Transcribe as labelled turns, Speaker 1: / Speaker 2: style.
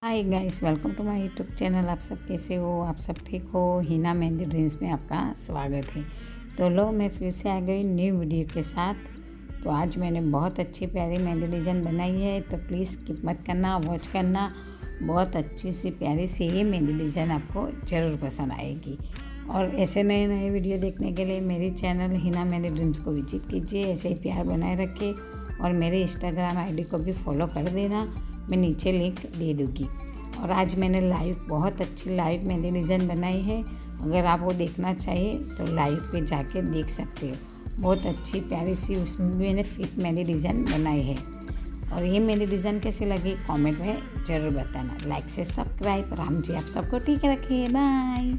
Speaker 1: Hi guys, welcome to my YouTube channel. आप सब कैसे हो? आप सब ठीक हो? हिना मेहंदी ड्रीम्स में आपका स्वागत है। तो लो, मैं फिर से आ गई न्यू वीडियो के साथ। तो आज मैंने बहुत अच्छी प्यारी मेहंदी डिज़ाइन बनाई है, तो प्लीज़ स्किप मत करना, वॉच करना। बहुत अच्छी सी प्यारी सी ये मेहंदी डिज़ाइन आपको ज़रूर पसंद आएगी। और ऐसे नए नए वीडियो देखने के लिए मेरी चैनल हिना मेहंदी ड्रीम्स को विजिट कीजिए। ऐसे ही प्यार बनाए रखें और मेरे इंस्टाग्राम आईडी को भी फॉलो कर देना, मैं नीचे लिंक दे दूँगी। और आज मैंने बहुत अच्छी लाइव मेहंदी डिज़ाइन बनाई है। अगर आप वो देखना चाहिए तो लाइव पे जाके देख सकते हो। बहुत अच्छी प्यारी सी उसमें भी मैंने फिट मेहंदी डिज़ाइन बनाई है। और ये मेहंदी डिज़ाइन कैसी लगी कमेंट में ज़रूर बताना। लाइक से सब्सक्राइब। राम जी आप सबको ठीक रखिए। बाय।